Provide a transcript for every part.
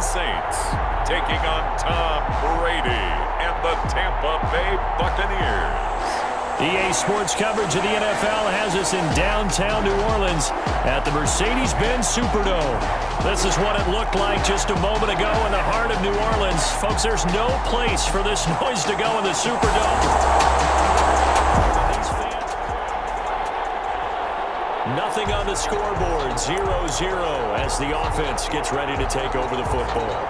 Saints taking on Tom Brady and the Tampa Bay Buccaneers. EA Sports coverage of the NFL has us in downtown New Orleans at the Mercedes-Benz Superdome. This is what it looked like just a moment ago in the heart of New Orleans. Folks, there's no place for this noise to go in the Superdome. Nothing on the scoreboard, 0-0 as the offense gets ready to take over the football.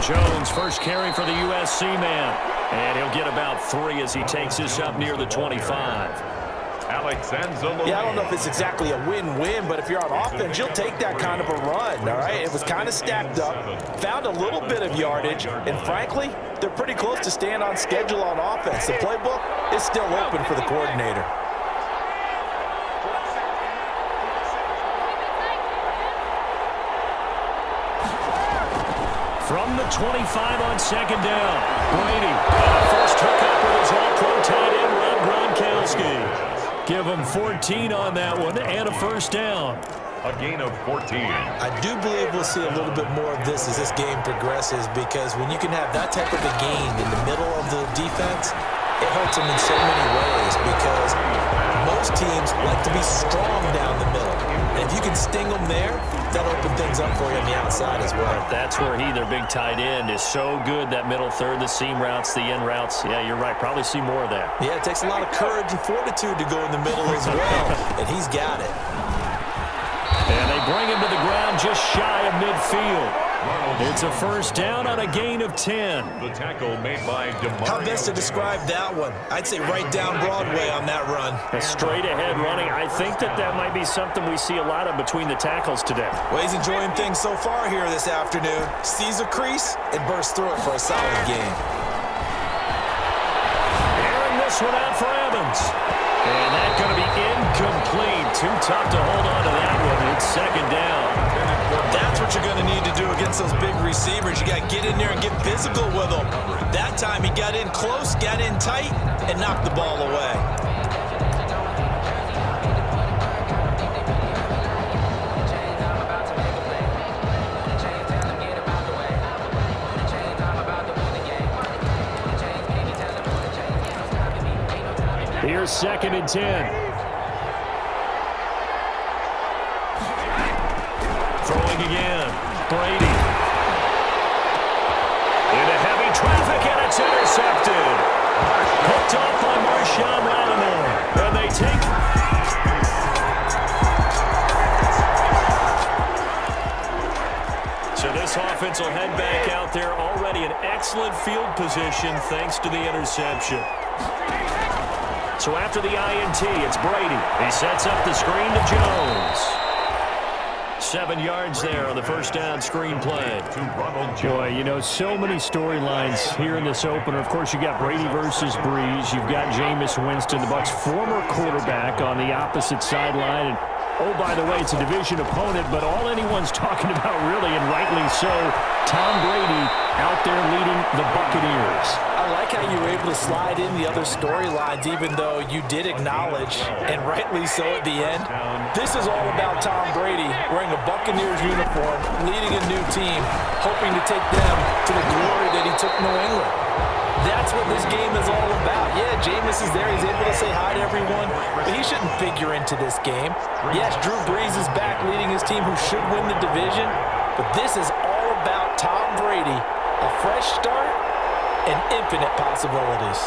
Jones, first carry for the USC man. And he'll get about 3 as he takes this up near the 25. Yeah, I don't know if it's exactly a win-win, but if you're on offense, you'll take that kind of a run, all right? It was kind of stacked up, found a little bit of yardage, and frankly, they're pretty close to staying on schedule on offense. The playbook is still open for the coordinator. From the 25 on second down, Brady. First hookup with his all-pro tight end, Rob Gronkowski. Give him 14 on that one and a first down. A gain of 14. I do believe we'll see a little bit more of this as this game progresses, because when you can have that type of a gain in the middle of the defense, it hurts them in so many ways, because most teams like to be strong down the middle. And if you can sting them there, that'll open things up for you on the outside as well. That's where their big tight end, is so good, that middle third, the seam routes, the in routes. Yeah, you're right. Probably see more of that. Yeah, it takes a lot of courage and fortitude to go in the middle as well, and he's got it. And they bring him to the ground just shy of midfield. It's a first down on a gain of 10. The tackle made by DeMario. How best to describe that one? I'd say right down Broadway on that run. A straight ahead running. I think that might be something we see a lot of between the tackles today. Well, he's enjoying things so far here this afternoon. Sees a crease and bursts through it for a solid game. Airing this one out for Evans. And that's going to be incomplete. Too tough to hold on to that one. It's second down. That's what you're going to need to do against those big receivers. You got to get in there and get physical with them. That time he got in close, got in tight, and knocked the ball away. Here's second and 10. Throwing again. Brady. Into heavy traffic, and it's intercepted. Picked off by Marshawn Lattimore. And they take... So this offense will head back out there. Already an excellent field position thanks to the interception. So after the INT, it's Brady. He sets up the screen to Jones. 7 yards there on the first down screen play. Boy, you know, so many storylines here in this opener. Of course, you got Brady versus Breeze. You've got Jameis Winston, the Bucs' former quarterback, on the opposite sideline. And, oh, by the way, it's a division opponent, but all anyone's talking about, really, and rightly so, Tom Brady out there leading the Buccaneers. I like how you were able to slide in the other storylines, even though you did acknowledge, and rightly so at the end, this is all about Tom Brady wearing a Buccaneers uniform, leading a new team, hoping to take them to the glory that he took New England. That's what this game is all about. Yeah, Jameis is there. He's able to say hi to everyone, but he shouldn't figure into this game. Yes, Drew Brees is back leading his team, who should win the division, but this is all about Tom Brady, a fresh start and infinite possibilities.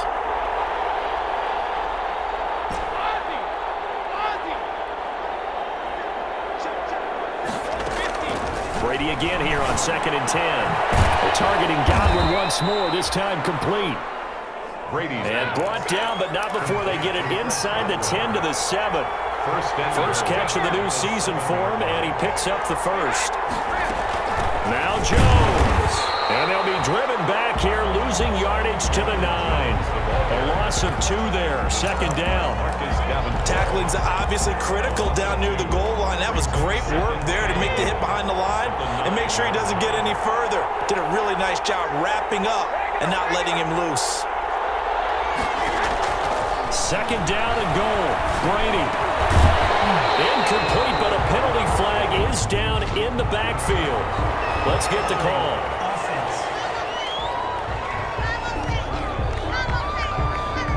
Brady again here on second and 10. They're targeting Godwin once more, this time complete. And brought down, but not before they get it inside the 10 to the 7. First catch of the new season for him, and he picks up the first. Now Jones. And they'll be driven back here, losing yardage to the 9. A loss of 2 there, second down. Tackling's obviously critical down near the goal line. That was great work there to make the hit behind the line and make sure he doesn't get any further. Did a really nice job wrapping up and not letting him loose. Second down and goal. Brady. Incomplete, but a penalty flag is down in the backfield. Let's get the call.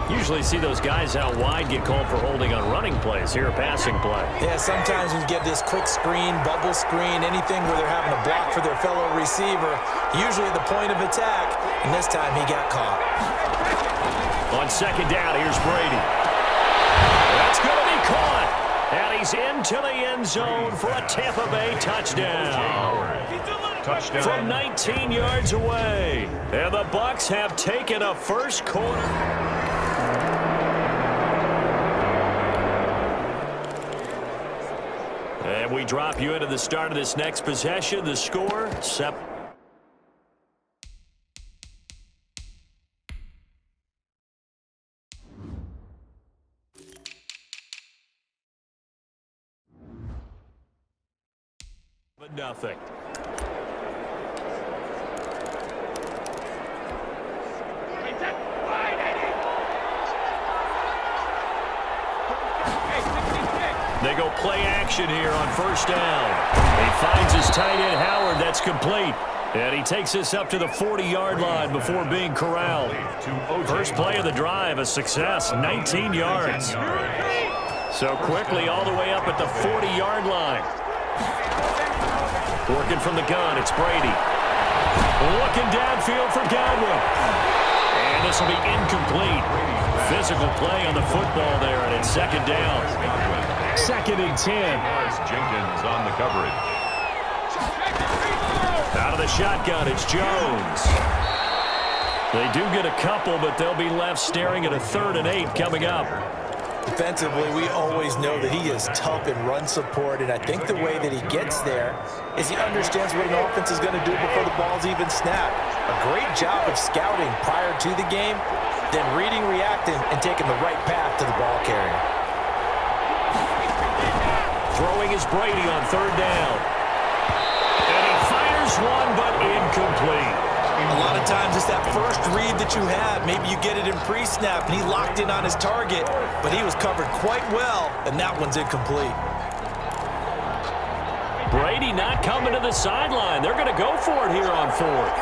Usually see those guys out wide get called for holding on running plays. Here, a passing play. Yeah, sometimes we get this quick screen, bubble screen, anything where they're having to block for their fellow receiver, usually at the point of attack, and this time he got caught. On second down, here's Brady. That's going to be caught. And he's into the end zone for a Tampa Bay touchdown. From 19 yards away. And the Bucs have taken a first quarter. And we drop you into the start of this next possession. The score, nothing. They go play action here on first down. He finds his tight end, Howard. That's complete. And he takes this up to the 40-yard line before being corralled. First play of the drive, a success, 19 yards. So quickly all the way up at the 40-yard line. Working from the gun, it's Brady. Looking downfield for Godwin. And this will be incomplete. Physical play on the football there, and it's second down. Second and 10. Jenkins on the coverage. Out of the shotgun, it's Jones. They do get a couple, but they'll be left staring at a 3rd and 8 coming up. Defensively, we always know that he is tough in run support, and I think the way that he gets there is he understands what an offense is going to do before the ball's even snapped. A great job of scouting prior to the game, then reading, reacting, and taking the right path to the ball carrier. Throwing is Brady on 3rd down. And he fires one, but incomplete. A lot of times it's that first read that you have. Maybe you get it in pre-snap, and he locked in on his target, but he was covered quite well, and that one's incomplete. Brady not coming to the sideline. They're going to go for it here on 4th.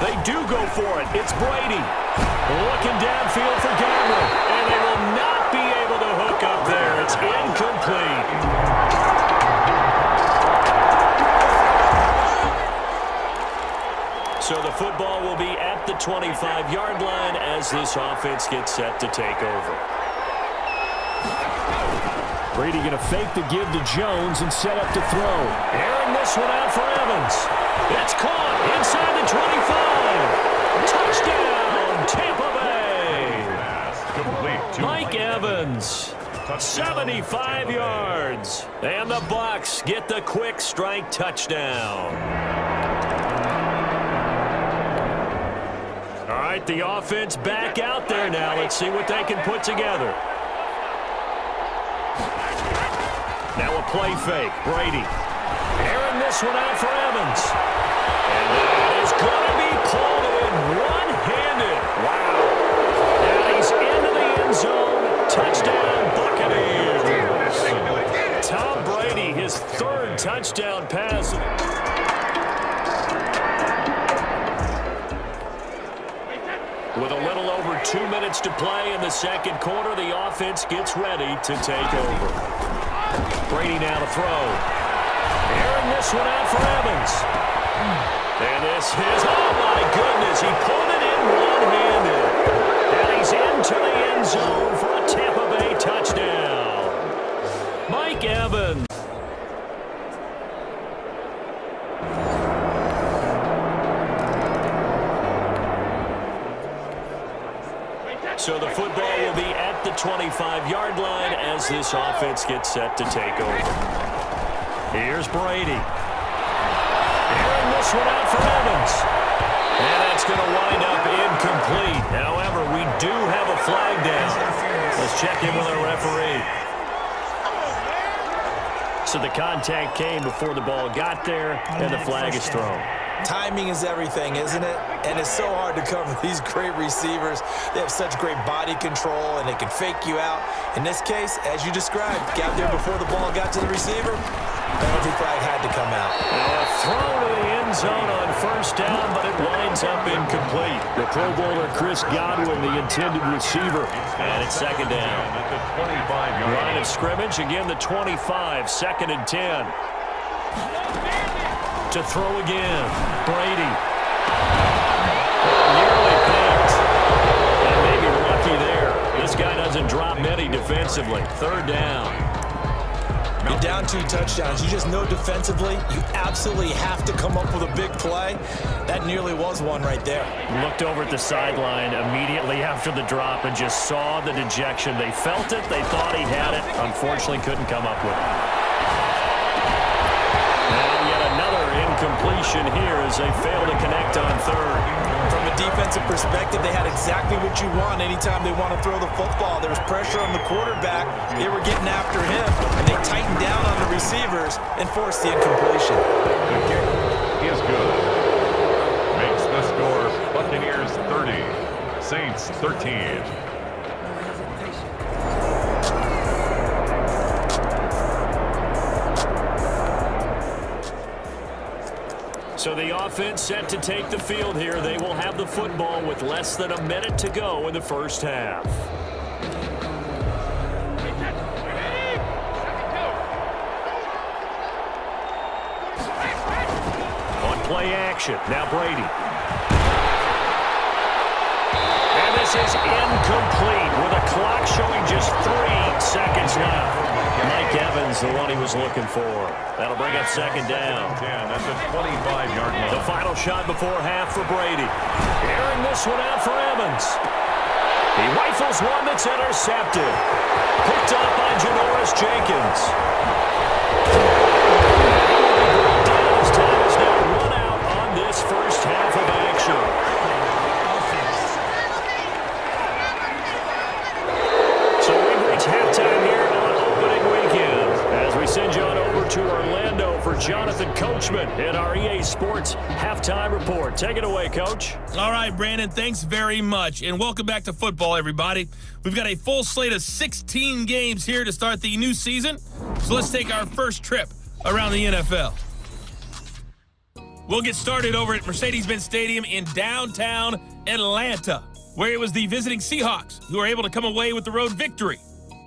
They do go for it. It's Brady. Looking downfield for Godwin. And they will not be able to hook up there. It's incomplete. So the football will be at the 25-yard line as this offense gets set to take over. Brady going to fake the give to Jones and set up to throw. Airing this one out for Evans. It's caught inside the 25. Touchdown, Tampa Bay. Mike Evans, 75 yards. And the Bucs get the quick strike touchdown. All right, the offense back out there now. Let's see what they can put together. Now a play fake. Brady airing this one out for Evans. And that is going to be pulled in one-handed. Wow. And he's into the end zone. Touchdown, Buccaneers. Tom Brady, his 3rd touchdown pass. With a little over 2 minutes to play in the second quarter, the offense gets ready to take over. Brady now to throw. Airing this one out for Evans. And this is, oh my goodness, he pulled it in one-handed. And he's into the end zone for a Tampa Bay touchdown. Mike Evans. So the football will be at the 25-yard line as this offense gets set to take over. Here's Brady. Airing this one out for Evans. And that's going to wind up incomplete. However, we do have a flag down. Let's check in with our referee. So the contact came before the ball got there, and the flag is thrown. Timing is everything, isn't it? And it's so hard to cover these great receivers. They have such great body control, and they can fake you out. In this case, as you described, got there before the ball got to the receiver. Penalty flag had to come out. Now a throw to the end zone on first down, but it winds up incomplete. The Pro Bowler Chris Godwin, the intended receiver. And it's second down. At the 25-yard Line of scrimmage, again the 25, second and 10. To throw again, Brady. Nearly picked. And maybe lucky there. This guy doesn't drop many defensively. Third down. You're down 2 touchdowns. You just know defensively you absolutely have to come up with a big play. That nearly was one right there. Looked over at the sideline immediately after the drop and just saw the dejection. They felt it. They thought he had it. Unfortunately, couldn't come up with it. And yet another incompletion here as they fail to connect on third. From a defensive perspective, they had exactly what you want anytime they want to throw the football. There was pressure on the quarterback. They were getting after him, and they tightened down on the receivers and forced the incompletion. The kick is good. Makes the score Buccaneers 30, Saints 13. So the offense set to take the field here. They will have the football with less than a minute to go in the first half. On play action, now Brady. And this is incomplete with a clock showing just 3 seconds left. Mike Evans, the one he was looking for. That'll bring up second down. 10 at the 25-yard line. The final shot before half for Brady. Airing this one out for Evans. He rifles one that's intercepted. Picked up by Janoris Jenkins. His time is now run out on this first half of action. So we've reached halftime here on opening weekend. As we send you on over to Orlando for Jonathan Coachman in our EA Sports Halftime Report. Take it away, Coach. All right, Brandon, thanks very much. And welcome back to football, everybody. We've got a full slate of 16 games here to start the new season. So let's take our first trip around the NFL. We'll get started over at Mercedes-Benz Stadium in downtown Atlanta, where it was the visiting Seahawks who were able to come away with the road victory.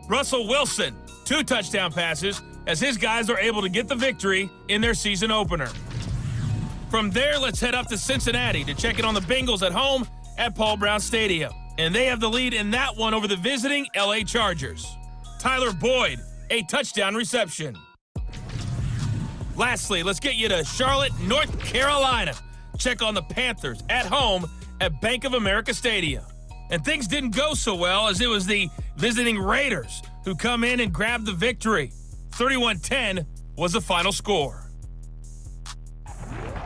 Russell Wilson, 2 touchdown passes, as his guys are able to get the victory in their season opener. From there, let's head up to Cincinnati to check in on the Bengals at home at Paul Brown Stadium. And they have the lead in that one over the visiting LA Chargers. Tyler Boyd, a touchdown reception. Lastly, let's get you to Charlotte, North Carolina. Check on the Panthers at home at Bank of America Stadium. And things didn't go so well, as it was the visiting Raiders who come in and grab the victory. 31-10 was the final score.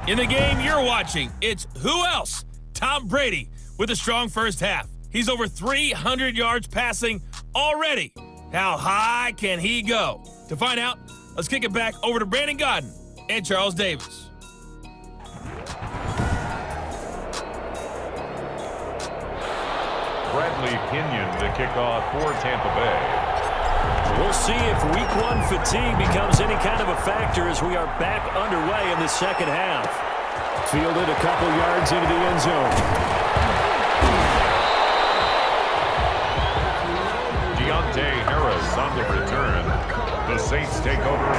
In the game you're watching, it's who else? Tom Brady with a strong first half. He's over 300 yards passing already. How high can he go? To find out, let's kick it back over to Brandon Godden and Charles Davis. Bradley Pinion, the kickoff for Tampa Bay. We'll see if week 1 fatigue becomes any kind of a factor as we are back underway in the second half. Fielded a couple yards into the end zone. Deontay Harris on the return. The Saints take over.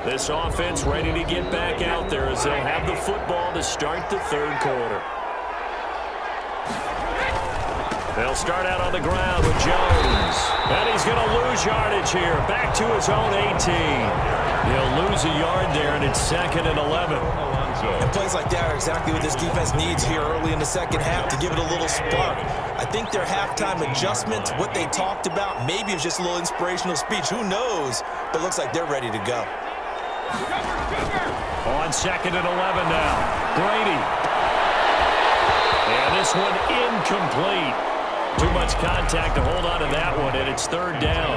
This offense ready to get back out there as they have the football to start the third quarter. They'll start out on the ground with Jones. And he's going to lose yardage here. Back to his own 18. He'll lose a yard there, and it's 2nd and 11. And plays like that are exactly what this defense needs here early in the second half to give it a little spark. I think their halftime adjustment, what they talked about, maybe it was just a little inspirational speech. Who knows? But it looks like they're ready to go. On 2nd and 11 now. Brady. And this one incomplete. Too much contact to hold on to that one, and it's third down.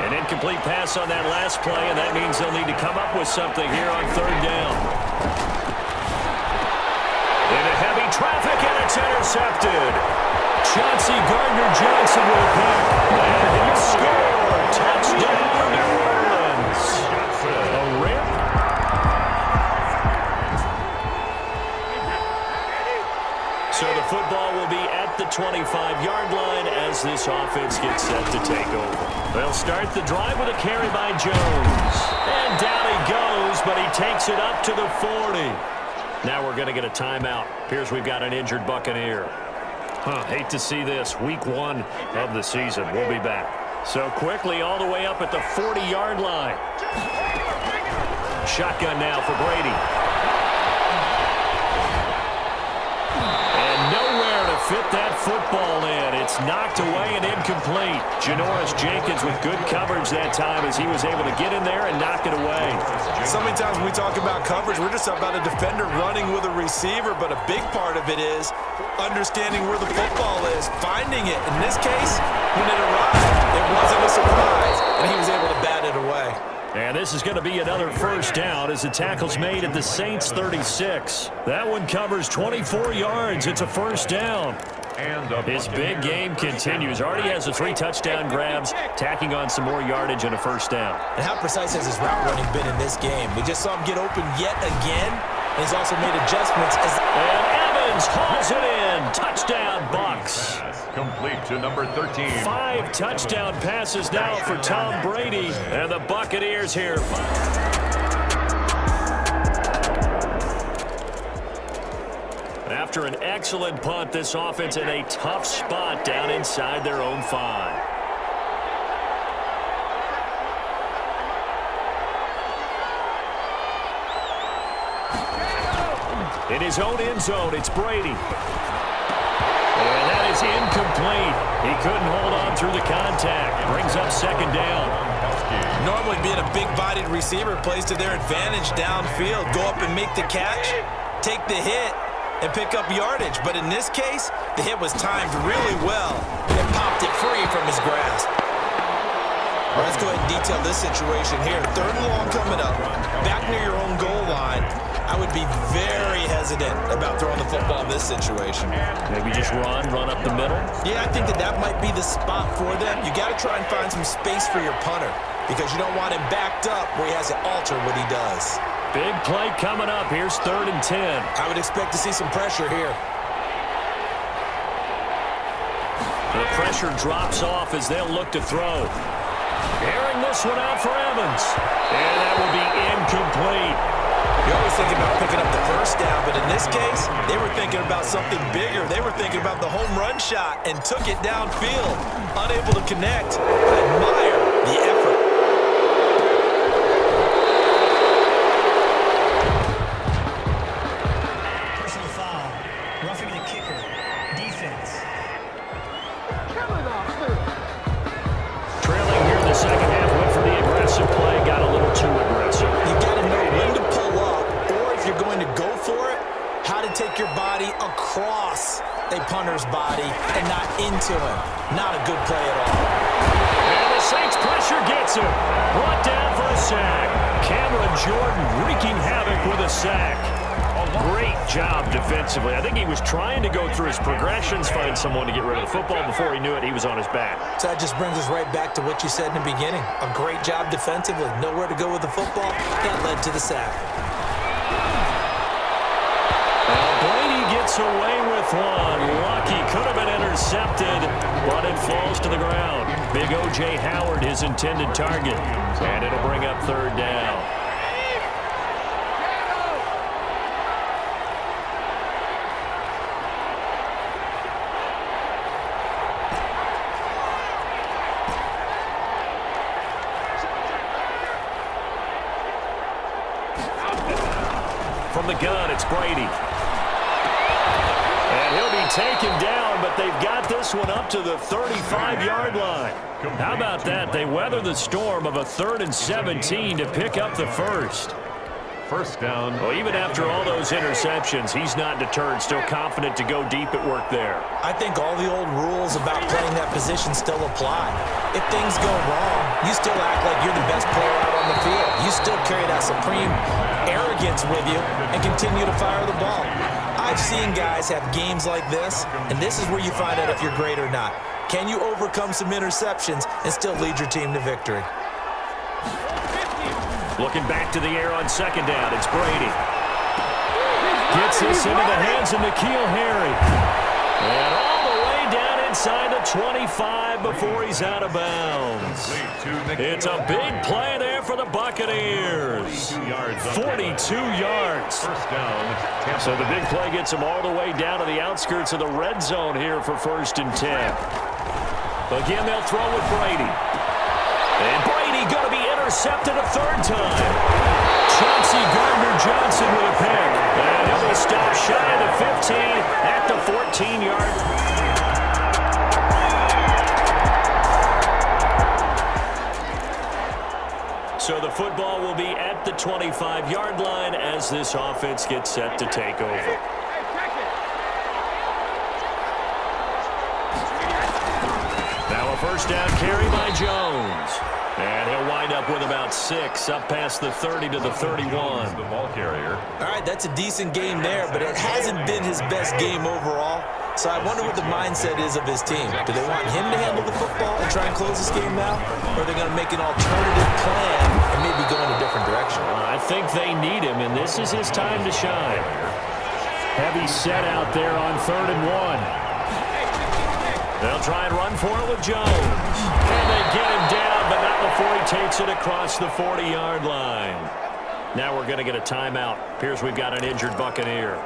An incomplete pass on that last play, and that means they'll need to come up with something here on third down. Into heavy traffic, and it's intercepted. Chauncey Gardner-Johnson will pick, and he'll score. Touchdown, New Orleans. A rip. So the football will be at the 25-yard line as this offense gets set to take over. They'll start the drive with a carry by Jones. And down he goes, but he takes it up to the 40. Now we're going to get a timeout. Appears we've got an injured Buccaneer. Hate to see this. Week 1 of the season. We'll be back. So quickly all the way up at the 40-yard line. Shotgun now for Brady. Fit that football in. It's knocked away and incomplete. Janoris Jenkins with good coverage that time as he was able to get in there and knock it away. So many times when we talk about coverage, we're just about a defender running with a receiver, but a big part of it is understanding where the football is, finding it. In this case, when it arrived, it wasn't a surprise, and he was able to bat it away. And this is going to be another first down as the tackle's made at the Saints 36. That one covers 24 yards. It's a first down. And his big game continues. Already has the 3 touchdown grabs, tacking on some more yardage and a first down. And how precise has his route running been in this game? We just saw him get open yet again. And he's also made adjustments. And Evans hauls it in. Touchdown, Bucs. Complete to number 13. 5 touchdown passes now for Tom Brady. And the Buccaneers here. After an excellent punt, this offense in a tough spot down inside their own 5. In his own end zone, it's Brady. And that is incomplete. He couldn't hold on through the contact. Brings up second down. Normally being a big-bodied receiver plays to their advantage downfield. Go up and make the catch, take the hit, and pick up yardage. But in this case, the hit was timed really well and popped it free from his grasp. All right, let's go ahead and detail this situation here. Third and long coming up, back near your own goal line. I would be very hesitant about throwing the football in this situation. Maybe just run up the middle? Yeah, I think that might be the spot for them. You got to try and find some space for your punter because you don't want him backed up where he has to alter what he does. Big play coming up. Here's 3rd and 10. I would expect to see some pressure here. The pressure drops off as they'll look to throw. Airing this one out for Evans. And that will be incomplete. You're always thinking about picking up the first down, but in this case, they were thinking about something bigger. They were thinking about the home run shot and took it downfield. Unable to connect. I admire the effort. Personal foul. Roughing the kicker. Defense. Trailing here in the second half. Went for the aggressive play. Got a little too aggressive. You got to know when to pull up, or if you're going to go for it, how to take your body across a punter's body and not into him. Not a good play at all. And the Saints pressure gets him. Brought down for a sack. Cameron Jordan wreaking havoc with a sack. Great job defensively. I think he was trying to go through his progressions, find someone to get rid of the football. Before he knew it, he was on his back. So that just brings us right back to what you said in the beginning. A great job defensively. Nowhere to go with the football. That led to the sack. Brady gets away with one. Lucky, could have been intercepted, but it falls to the ground. Big O.J. Howard, his intended target. And it'll bring up 3rd down. From the gun, it's Brady. And he'll be taken down, but they've got this one up to the 35-yard line. How about that? They weather the storm of a 3rd and 17 to pick up the first. first down. Well, even after all those interceptions, he's not deterred, still confident to go deep at work there. I think all the old rules about playing that position still apply. If things go wrong, you still act like you're the best player out on the field. You still carry that supreme arrogance with you and continue to fire the ball. I've seen guys have games like this, and this is where you find out if you're great or not. Can you overcome some interceptions and still lead your team to victory? Looking back to the air on second down, it's Brady. Gets this into the hands of N'Keal Harry. And all the way down inside the 25 before he's out of bounds. It's a big play there for the Buccaneers. 42 yards. First down. So the big play gets him all the way down to the outskirts of the red zone here for 1st and 10. Again, they'll throw with Brady. And Brady going to be intercepted a third time. Chauncey Gardner-Johnson with a pick. And it will stop shy of the 15 at the 14-yard. So the football will be at the 25-yard line as this offense gets set to take over. Now a first down carry by Jones. And he'll wind up with about 6 up past the 30 to the 31. The ball carrier. All right, that's a decent game there, but it hasn't been his best game overall. So I wonder what the mindset is of his team. Do they want him to handle the football and try and close this game out? Or are they going to make an alternative plan and maybe go in a different direction? I think they need him, and this is his time to shine. Heavy set out there on 3rd and 1. They'll try and run for it with Jones. And they get him down, but not before he takes it across the 40-yard line. Now we're going to get a timeout. Appears we've got an injured Buccaneer.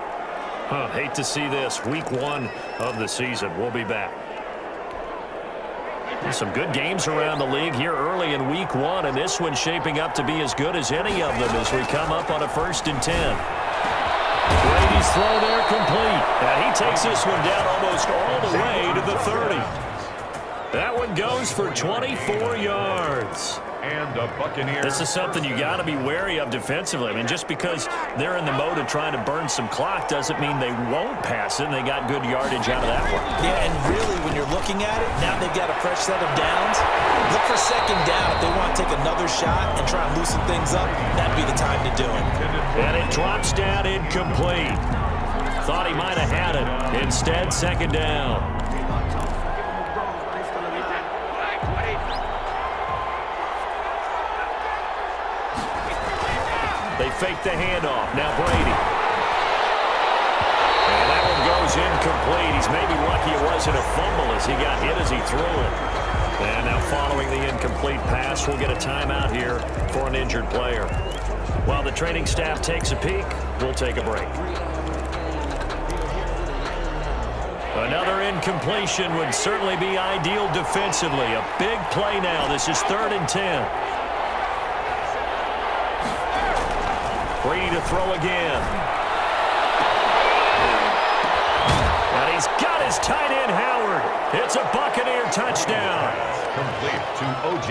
Hate to see this. Week 1 of the season. We'll be back. Some good games around the league here early in Week 1, and this one's shaping up to be as good as any of them as we come up on a 1st and 10. Brady's throw there complete. And he takes this one down almost all the way to the 30. That one goes for 24 yards. And a Buccaneer. This is something you got to be wary of defensively. I mean, just because they're in the mode of trying to burn some clock doesn't mean they won't pass it. And they got good yardage out of that one. Yeah, and really, when you're looking at it, now they've got a fresh set of downs. Look for second down. If they want to take another shot and try and loosen things up, that'd be the time to do it. And it drops down incomplete. Thought he might have had it. Instead, second down. They fake the handoff. Now Brady. And that one goes incomplete. He's maybe lucky it wasn't a fumble as he got hit as he threw it. And now following the incomplete pass, we'll get a timeout here for an injured player. While the training staff takes a peek, we'll take a break. Another incompletion would certainly be ideal defensively. A big play now. This is 3rd and 10. Brady to throw again. And he's got his tight end, Howard. It's a Buccaneer touchdown. Complete to O.J.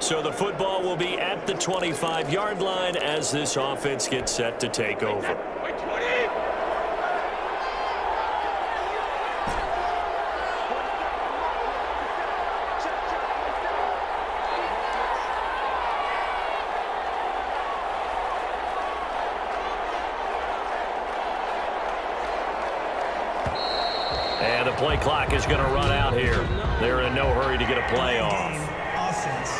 So the football will be at the 25-yard line as this offense gets set to take over. And the play clock is going to run out here. They're in no hurry to get a play off. Offense.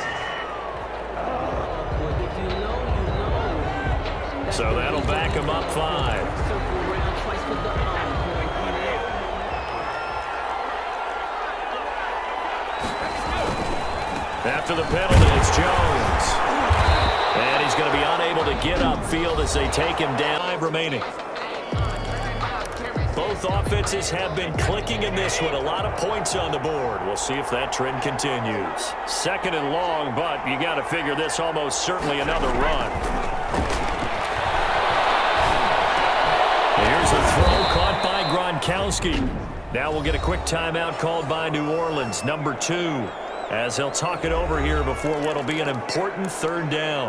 So that'll back him up 5. After the penalty, it's Jones. And he's going to be unable to get upfield as they take him down. 5 remaining. Both offenses have been clicking in this one. A lot of points on the board. We'll see if that trend continues. 2nd and long, but you got to figure this almost certainly another run. Here's a throw caught by Gronkowski. Now we'll get a quick timeout called by New Orleans, number 2, as he'll talk it over here before what will be an important third down.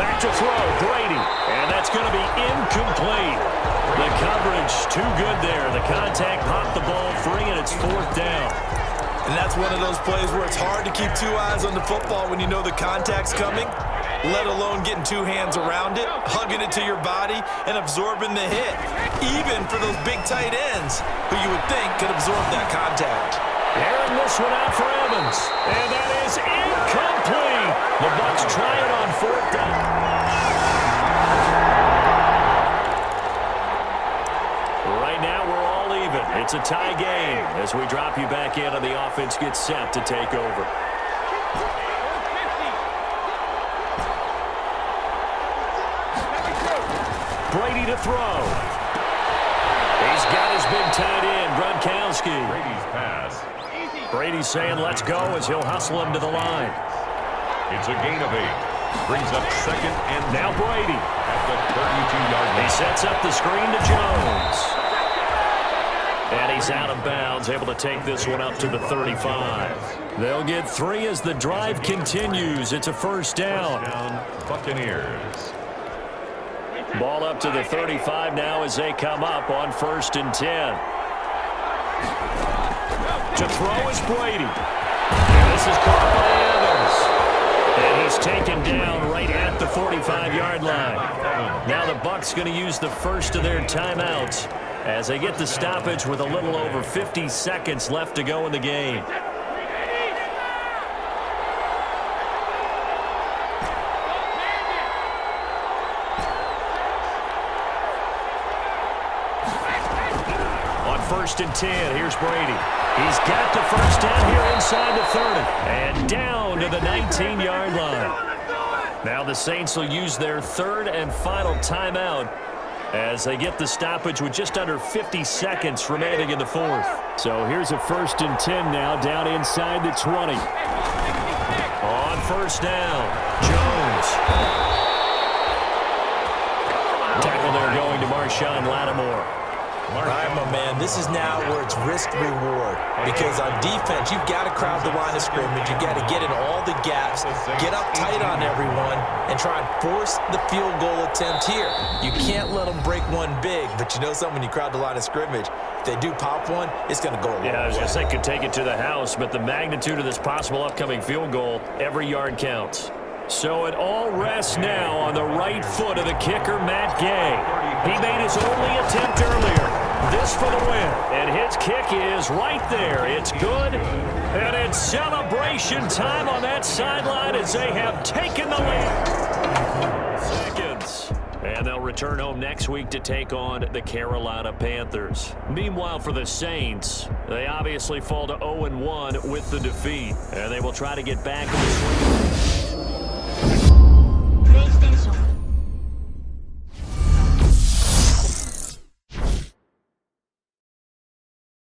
Back to throw, Brady, and that's going to be incomplete. The coverage too good there. The contact popped the ball free, and it's fourth down. And that's one of those plays where it's hard to keep two eyes on the football when you know the contact's coming, let alone getting two hands around it, hugging it to your body, and absorbing the hit, even for those big tight ends who you would think could absorb that contact. Airing this one out for Evans, and that is incomplete. The Bucs try it on fourth down. Right now we're all even. It's a tie game as we drop you back in and the offense gets set to take over. Brady to throw. He's got his big tight end, Gronkowski. Brady's pass. Brady's saying let's go as he'll hustle him to the line. It's a gain of 8. Brings up second and Now Brady. at the 32-yard line. He sets up the screen to Jones. And he's out of bounds, able to take this one up to the 35. They'll get 3 as the drive continues. It's a first down. Buccaneers. Ball up to the 35 now as they come up on 1st and 10. To throw is Brady. And this is caught by Evans. And he's taken down right at the 45-yard line. Now the Bucs going to use the first of their timeouts as they get the stoppage with a little over 50 seconds left to go in the game. On 1st and 10, here's Brady. He's got the first down here inside the 30 and down to the 19-yard line. Now the Saints will use their third and final timeout as they get the stoppage with just under 50 seconds remaining in the fourth. So here's a 1st and 10 now down inside the 20. On 1st down, Jones. Tackle there going to Marshawn Lattimore. All right, my man, this is now where it's risk-reward. Because on defense, you've got to crowd the line of scrimmage. You've got to get in all the gaps, get up tight on everyone, and try and force the field goal attempt here. You can't let them break one big, but you know something, when you crowd the line of scrimmage, if they do pop one, it's going to go a long way. Yeah, I was going to say could take it to the house, but the magnitude of this possible upcoming field goal, every yard counts. So it all rests now on the right foot of the kicker, Matt Gay. He made his only attempt earlier. This for the win. And his kick is right there. It's good. And it's celebration time on that sideline as they have taken the lead. Seconds. And they'll return home next week to take on the Carolina Panthers. Meanwhile, for the Saints, they obviously fall to 0-1 with the defeat. And they will try to get back in the swing.